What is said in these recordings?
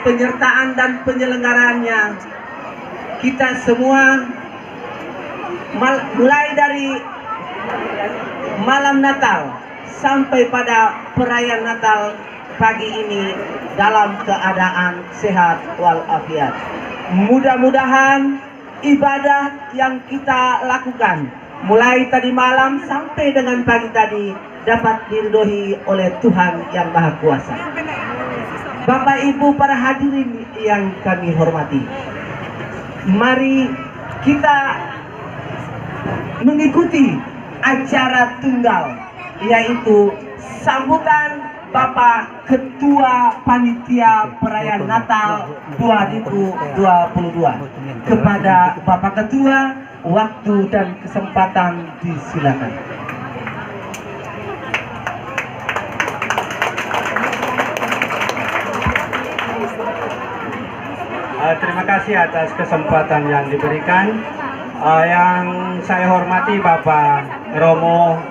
penyertaan dan penyelenggaraannya, kita semua mulai dari malam Natal sampai pada perayaan Natal pagi ini dalam keadaan sehat walafiat. Mudah-mudahan ibadah yang kita lakukan mulai tadi malam sampai dengan pagi tadi dapat diridhoi oleh Tuhan yang Maha Kuasa. Bapak Ibu para hadirin yang kami hormati, mari kita mengikuti acara tunggal, yaitu sambutan Bapak Ketua Panitia Perayaan Natal 2022. Kepada Bapak Ketua, waktu dan kesempatan disilakan. Terima kasih atas kesempatan yang diberikan. Yang saya hormati Bapak Romo,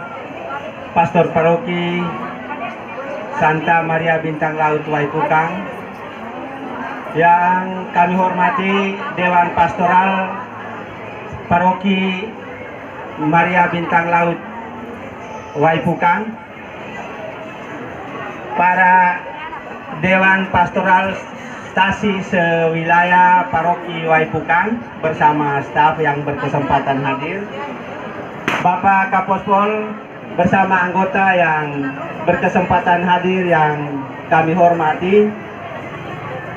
Pastor Paroki Santa Maria Bintang Laut Waipukang. Yang kami hormati Dewan Pastoral Paroki Maria Bintang Laut Waipukang, para Dewan Pastoral Stasi sewilayah Paroki Waipukang bersama staf yang berkesempatan hadir, Bapak Kapospol bersama anggota yang berkesempatan hadir yang kami hormati,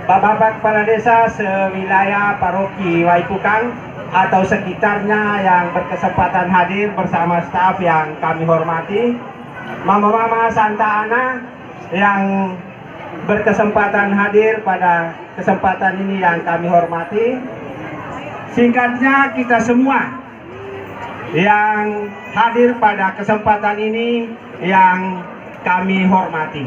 Bapak Kepala Desa sewilayah Paroki Waipukang atau sekitarnya yang berkesempatan hadir bersama staf yang kami hormati, Mama-mama Santa Ana yang berkesempatan hadir pada kesempatan ini yang kami hormati. Singkatnya, kita semua yang hadir pada kesempatan ini yang kami hormati.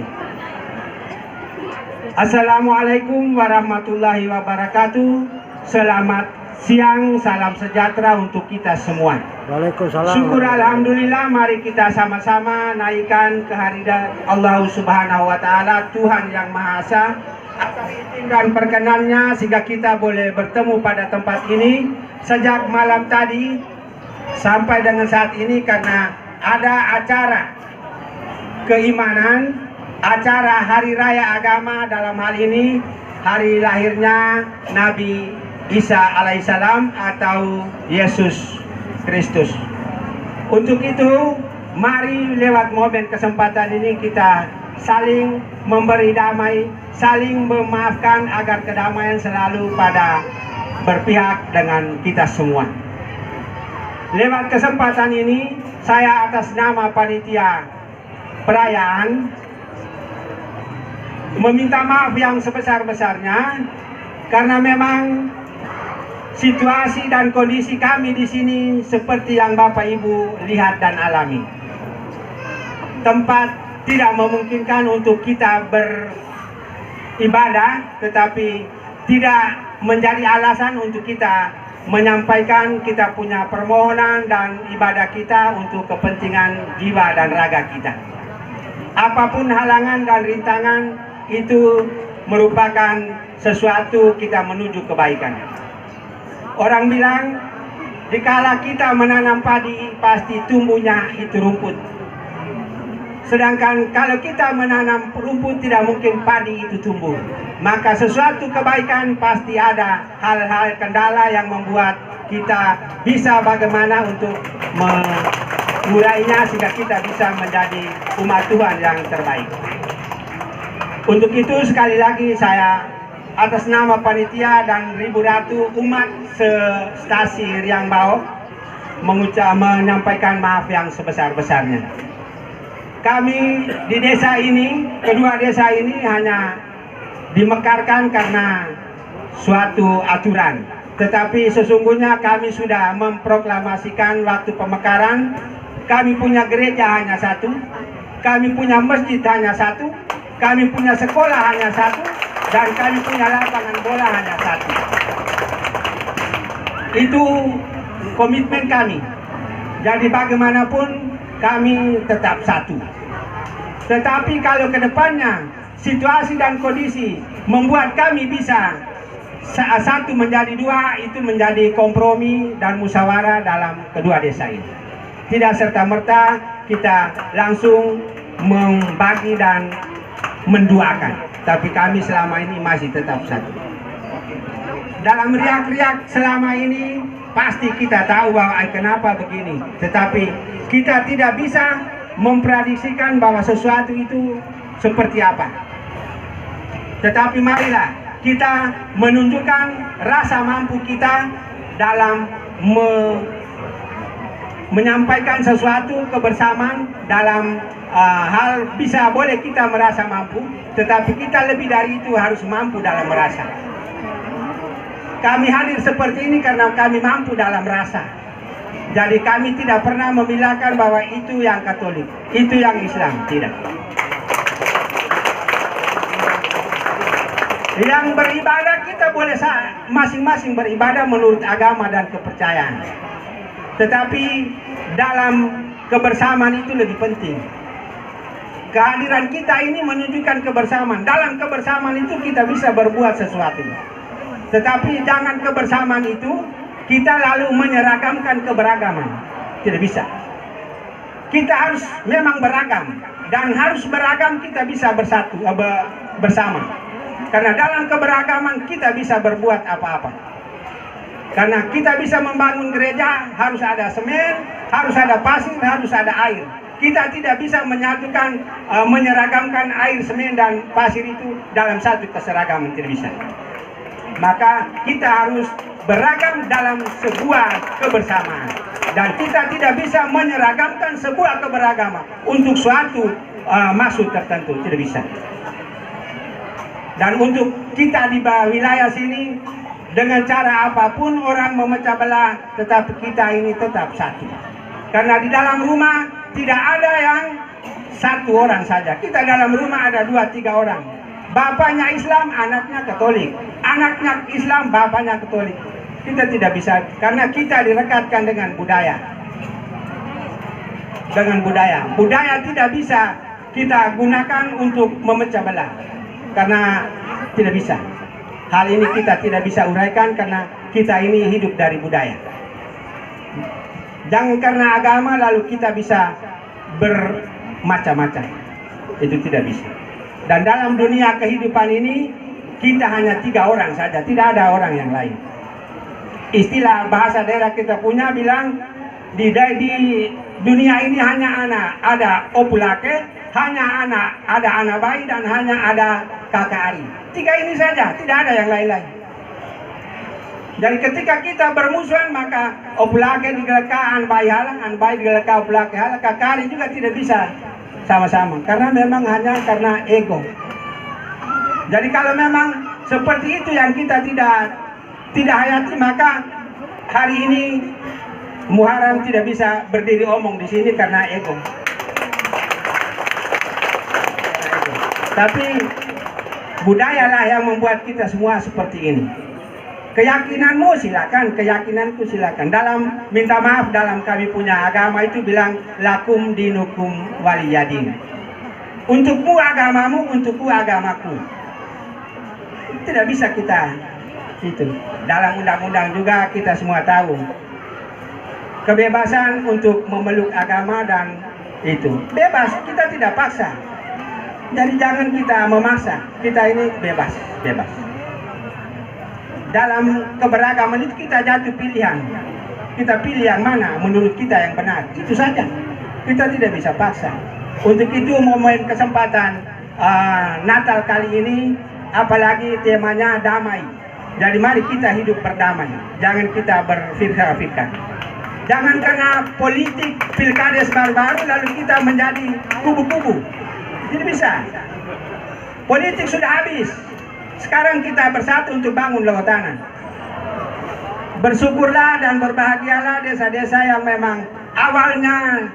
Assalamualaikum warahmatullahi wabarakatuh. Selamat siang, salam sejahtera untuk kita semua. Waalaikumsalam. Syukur alhamdulillah, mari kita sama-sama naikkan kehadiran Allah Subhanahu wa taala, Tuhan yang Maha Esa, atas izin dan perkenannya sehingga kita boleh bertemu pada tempat ini sejak malam tadi sampai dengan saat ini, karena ada acara keimanan, acara hari raya agama, dalam hal ini hari lahirnya Nabi Isa alaihissalam atau Yesus Kristus. Untuk itu, mari lewat momen kesempatan ini kita saling memberi damai, saling memaafkan agar kedamaian selalu pada berpihak dengan kita semua. Lewat kesempatan ini, saya atas nama panitia perayaan meminta maaf yang sebesar-besarnya karena memang situasi dan kondisi kami di sini seperti yang Bapak Ibu lihat dan alami. Tempat tidak memungkinkan untuk kita beribadah, tetapi tidak menjadi alasan untuk kita menyampaikan kita punya permohonan dan ibadah kita untuk kepentingan jiwa dan raga kita. Apapun halangan dan rintangan itu merupakan sesuatu kita menuju kebaikan. Orang bilang, dikala kita menanam padi, pasti tumbuhnya itu rumput. Sedangkan kalau kita menanam rumput, tidak mungkin padi itu tumbuh. Maka sesuatu kebaikan pasti ada hal-hal kendala yang membuat kita bisa bagaimana untuk mengurainya sehingga kita bisa menjadi umat Tuhan yang terbaik. Untuk itu sekali lagi saya atas nama panitia dan ribu ratu umat se-Stasi Riang Bau menyampaikan maaf yang sebesar-besarnya. Kami di desa ini, kedua desa ini hanya dimekarkan karena suatu aturan. Tetapi sesungguhnya kami sudah memproklamasikan waktu pemekaran, kami punya gereja hanya satu, kami punya masjid hanya satu, kami punya sekolah hanya satu, dan kami punya lapangan bola hanya satu. Itu komitmen kami. Jadi bagaimanapun kami tetap satu. Tetapi kalau ke depannya situasi dan kondisi membuat kami bisa satu menjadi dua, itu menjadi kompromi dan musyawarah dalam kedua desa ini. Tidak serta-merta kita langsung membagi dan menduakan, tapi kami selama ini masih tetap satu. Dalam riak-riak selama ini pasti kita tahu bahwa kenapa begini, tetapi kita tidak bisa memprediksikan bahwa sesuatu itu seperti apa. Tetapi marilah kita menunjukkan rasa mampu kita dalam menyampaikan sesuatu kebersamaan dalam hal bisa boleh kita merasa mampu, tetapi kita lebih dari itu harus mampu dalam merasa. Kami hadir seperti ini karena kami mampu dalam rasa. Jadi kami tidak pernah memilahkan bahwa itu yang Katolik, itu yang Islam, tidak. Yang beribadah kita boleh masing-masing beribadah menurut agama dan kepercayaan. Tetapi dalam kebersamaan itu lebih penting. Kehadiran kita ini menunjukkan kebersamaan. Dalam kebersamaan itu kita bisa berbuat sesuatu. Tetapi jangan kebersamaan itu kita lalu menyeragamkan keberagaman. Tidak bisa. Kita harus memang beragam. Dan harus beragam kita bisa bersatu, bersama. Karena dalam keberagaman kita bisa berbuat apa-apa. Karena kita bisa membangun gereja, harus ada semen, harus ada pasir, harus ada air. Kita tidak bisa menyatukan, menyeragamkan air, semen, dan pasir itu dalam satu keseragaman, tidak bisa. Maka kita harus beragam dalam sebuah kebersamaan. Dan kita tidak bisa menyeragamkan sebuah keberagaman untuk suatu maksud tertentu, tidak bisa. Dan untuk kita di wilayah sini, dengan cara apapun orang memecah belah, tetapi kita ini tetap satu. Karena di dalam rumah tidak ada yang satu orang saja. Kita dalam rumah ada 2-3 orang. Bapaknya Islam, anaknya Katolik. Anaknya Islam, bapaknya Katolik. Kita tidak bisa, karena kita direkatkan dengan budaya. Dengan budaya. Budaya tidak bisa kita gunakan untuk memecah belah. Karena tidak bisa. Hal ini kita tidak bisa uraikan karena kita ini hidup dari budaya. Jangan karena agama lalu kita bisa bermacam-macam. Itu tidak bisa. Dan dalam dunia kehidupan ini kita hanya 3 orang saja, tidak ada orang yang lain. Istilah bahasa daerah kita punya bilang di dunia ini hanya ada opulake, hanya ada anak bayi, dan hanya ada kakak ari. 3 ini saja, tidak ada yang lain-lain. Jadi ketika kita bermusuhan maka opulake digelaka an bayi halang, an bayi digelaka opulake halang, kakak ari juga tidak bisa sama-sama. Karena memang hanya karena ego. Jadi kalau memang seperti itu yang kita tidak hayati, maka hari ini Muharram tidak bisa berdiri omong di sini karena ego. Tapi budayalah yang membuat kita semua seperti ini. Keyakinanmu silakan, keyakinanku silakan. Dalam minta maaf dalam kami punya agama itu bilang lakum dinukum waliyadin. Untukmu agamamu, untukku agamaku. Tidak bisa kita itu. Dalam undang-undang juga kita semua tahu kebebasan untuk memeluk agama dan itu bebas, kita tidak paksa. Jadi jangan kita memaksa, kita ini bebas. Dalam keberagaman itu kita jatuh pilihan. Kita pilih yang mana menurut kita yang benar, itu saja. Kita tidak bisa paksa. Untuk itu momen kesempatan Natal kali ini, apalagi temanya damai. Jadi mari kita hidup berdamai. Jangan kita berfirqah-firqah. Jangan karena politik pilkades baru-baru lalu kita menjadi kubu-kubu. Tidak bisa. Politik sudah habis. Sekarang kita bersatu untuk bangun Lewatanan. Bersyukurlah dan berbahagialah desa-desa yang memang awalnya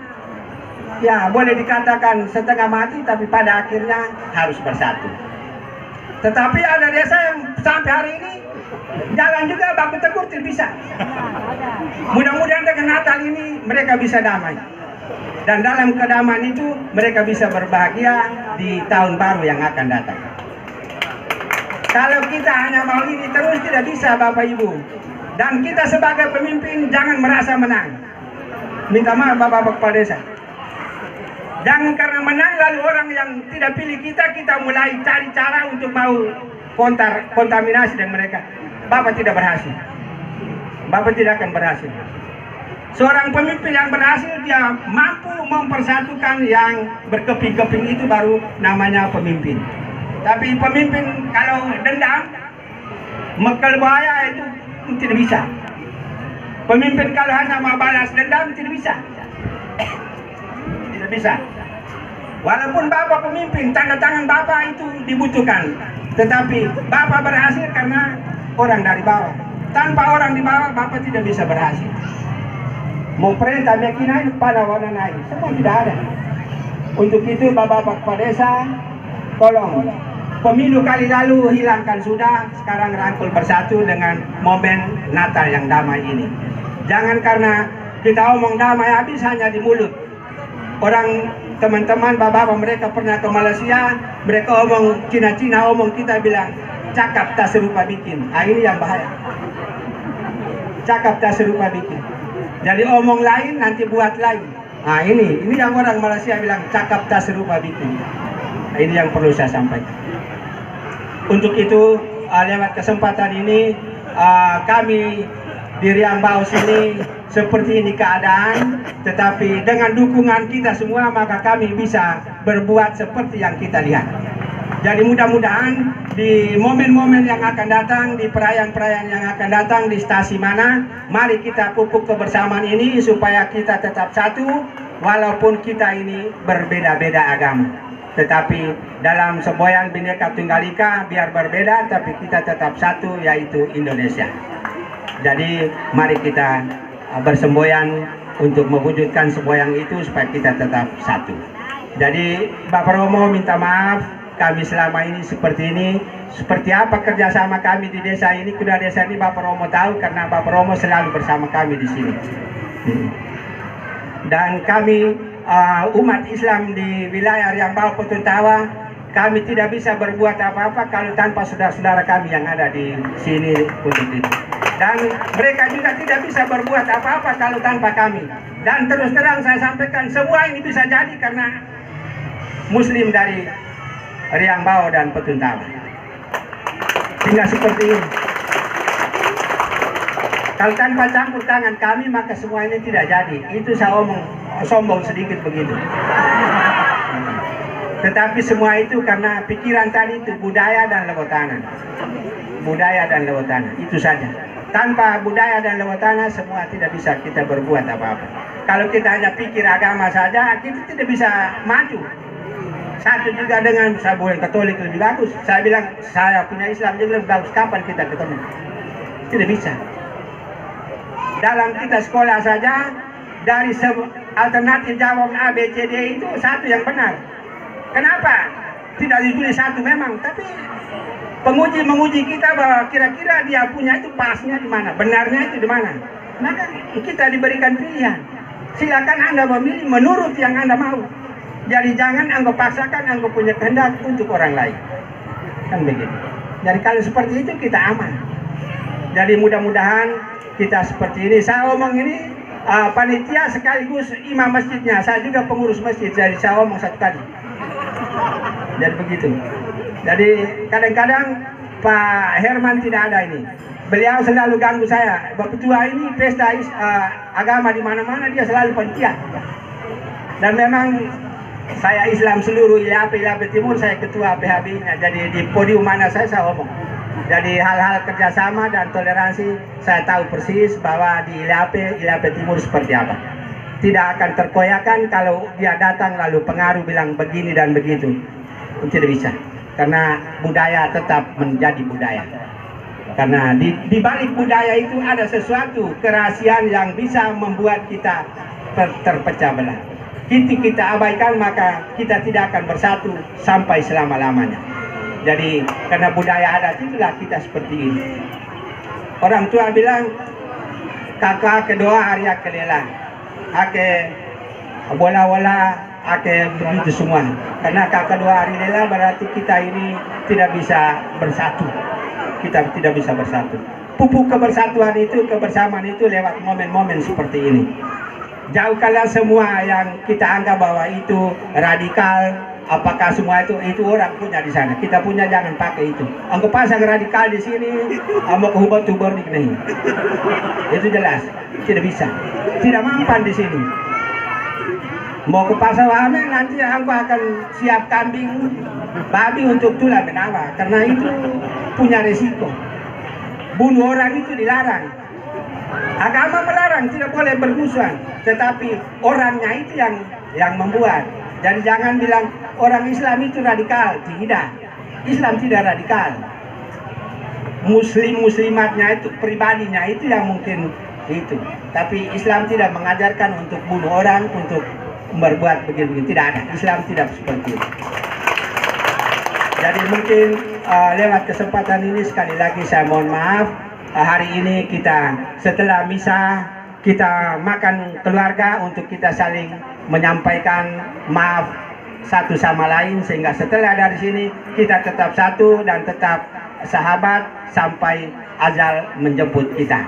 ya boleh dikatakan setengah mati, tapi pada akhirnya harus bersatu. Tetapi ada desa yang sampai hari ini jalan juga baku tegur tidak bisa. Mudah-mudahan dengan Natal ini mereka bisa damai. Dan dalam kedamaian itu mereka bisa berbahagia di tahun baru yang akan datang. Kalau kita hanya mau ini terus tidak bisa Bapak Ibu. Dan kita sebagai pemimpin jangan merasa menang. Minta maaf Bapak Kepala Desa. Jangan karena menang lalu orang yang tidak pilih kita, kita mulai cari cara untuk mau kontaminasi dengan mereka. Bapak tidak berhasil. Bapak tidak akan berhasil. Seorang pemimpin yang berhasil, dia mampu mempersatukan yang berkeping-keping, itu baru namanya pemimpin. Tapi pemimpin kalau dendam, mekal bahaya itu tidak bisa. Pemimpin kalau hanya mau balas dendam tidak bisa. Tidak bisa. Walaupun Bapak pemimpin, tanda tangan Bapak itu dibutuhkan. Tetapi Bapak berhasil karena orang dari bawah. Tanpa orang di bawah, Bapak tidak bisa berhasil. Mau perintah meyakinkan pada warna naik, semua tidak ada. Untuk itu Bapak Kepala Desa, tolong pemilu kali lalu hilangkan sudah, sekarang rangkul bersatu dengan momen Natal yang damai ini. Jangan karena kita omong damai habis hanya di mulut. Orang teman-teman bapak-bapak mereka pernah ke Malaysia, mereka omong Cina-Cina, omong kita bilang cakap tak serupa bikin. Ini yang bahaya. Cakap tak serupa bikin. Jadi omong lain nanti buat lain. Ini yang orang Malaysia bilang cakap tak serupa bikin. Ini yang perlu saya sampaikan. Untuk itu lewat kesempatan ini kami di Riang Bau sini seperti ini keadaan, tetapi dengan dukungan kita semua maka kami bisa berbuat seperti yang kita lihat. Jadi mudah-mudahan di momen-momen yang akan datang, di perayaan-perayaan yang akan datang di stasi mana, mari kita pupuk kebersamaan ini supaya kita tetap satu walaupun kita ini berbeda-beda agama. Tetapi dalam semboyan Bhinneka Tunggal Ika biar berbeda tapi kita tetap satu, yaitu Indonesia. Jadi mari kita bersemboyan untuk mewujudkan semboyan itu supaya kita tetap satu. Jadi Bapak Romo minta maaf, kami selama ini seperti ini. Seperti apa kerjasama kami di desa ini, kuda desa ini Bapak Romo tahu karena Bapak Romo selalu bersama kami di sini. Dan kami umat Islam di wilayah Riang Bau Petuntawa, kami tidak bisa berbuat apa-apa kalau tanpa saudara-saudara kami yang ada di sini untuk itu. Dan mereka juga tidak bisa berbuat apa-apa kalau tanpa kami. Dan terus terang saya sampaikan, semua ini bisa jadi karena Muslim dari Riang Bau dan Petuntawa. Tinggal seperti ini. Kalau tanpa campur tangan kami maka semua ini tidak jadi. Itu saya omong sombong sedikit begitu. Tetapi semua itu karena pikiran tadi itu budaya dan lewatana. Budaya dan lewatana, itu saja. Tanpa budaya dan lewatana semua tidak bisa kita berbuat apa-apa. Kalau kita hanya pikir agama saja, kita tidak bisa maju. Satu juga dengan saya boleh Katolik lebih bagus. Saya bilang saya punya Islam juga lebih bagus. Kapan kita ketemu? Tidak bisa. Dalam kita sekolah saja dari alternatif jawaban A, B, C, D itu satu yang benar. Kenapa? Tidak ditulis satu memang, tapi penguji menguji kita bahwa kira-kira dia punya itu pasnya di mana, benarnya itu di mana. Maka kita diberikan pilihan. Silakan Anda memilih menurut yang Anda mau. Jadi jangan Anda paksakan Anda punya kehendak untuk orang lain. Kan begitu. Jadi kalau seperti itu kita aman. Jadi mudah-mudahan kita seperti ini. Saya omong ini panitia sekaligus imam masjidnya. Saya juga pengurus masjid. Jadi saya omong satu kali. Jadi begitu. Jadi kadang-kadang Pak Herman tidak ada ini. Beliau selalu ganggu saya. Bapak Ketua ini pesta agama di mana-mana dia selalu panitia. Dan memang saya Islam seluruh ILAP Timur, saya ketua PHB-nya. Jadi di podium mana saya omong. Jadi hal-hal kerjasama dan toleransi saya tahu persis bahwa di ILAP Timur seperti apa. Tidak akan terkoyakan kalau dia datang lalu pengaruh bilang begini dan begitu. Tidak bisa. Karena budaya tetap menjadi budaya. Karena di balik budaya itu ada sesuatu kerahasiaan yang bisa membuat kita terpecah belah. Kita abaikan maka kita tidak akan bersatu sampai selama-lamanya. Jadi karena budaya adat itulah kita seperti ini. Orang tua bilang kakak kedua Arya kelela, ake bola-bola begitu semua. Karena kedua hari lela berarti kita ini tidak bisa bersatu. Kita tidak bisa bersatu. Pupuk kebersatuan itu, kebersamaan itu lewat momen-momen seperti ini. Jauhkanlah semua yang kita anggap bahwa itu radikal. Apakah semua itu orang punya di sana? Kita punya, jangan pakai itu. Anggap pasang radikal di sini, mau kehubat tuber di sini. Itu jelas, tidak bisa, tidak mampan di sini. Mau ke pasar wahana nanti aku akan siap kambing, babi untuk tulang menawa, karena itu punya resiko. Bunuh orang itu dilarang. Agama melarang, tidak boleh bermusuhan, tetapi orangnya itu yang membuat. Jadi jangan bilang orang Islam itu radikal, tidak. Islam tidak radikal. Muslimatnya itu, pribadinya itu yang mungkin itu. Tapi Islam tidak mengajarkan untuk bunuh orang, untuk berbuat begitu-begitu. Tidak ada. Islam tidak seperti itu. Jadi mungkin lewat kesempatan ini sekali lagi saya mohon maaf. Hari ini kita setelah misa kita makan keluarga untuk kita saling menyampaikan maaf satu sama lain, sehingga setelah dari sini kita tetap satu dan tetap sahabat sampai ajal menjemput kita.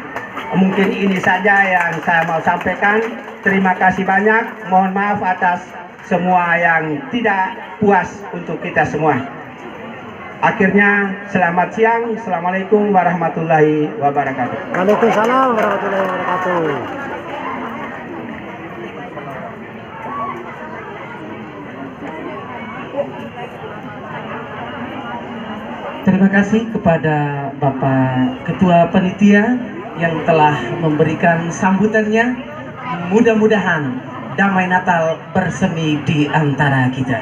Mungkin ini saja yang saya mau sampaikan. Terima kasih banyak. Mohon maaf atas semua yang tidak puas untuk kita semua. Akhirnya selamat siang. Assalamualaikum warahmatullahi wabarakatuh. Waalaikumsalam warahmatullahi wabarakatuh. Terima kasih kepada Bapak Ketua Panitia yang telah memberikan sambutannya. Mudah-mudahan damai Natal bersemi di antara kita.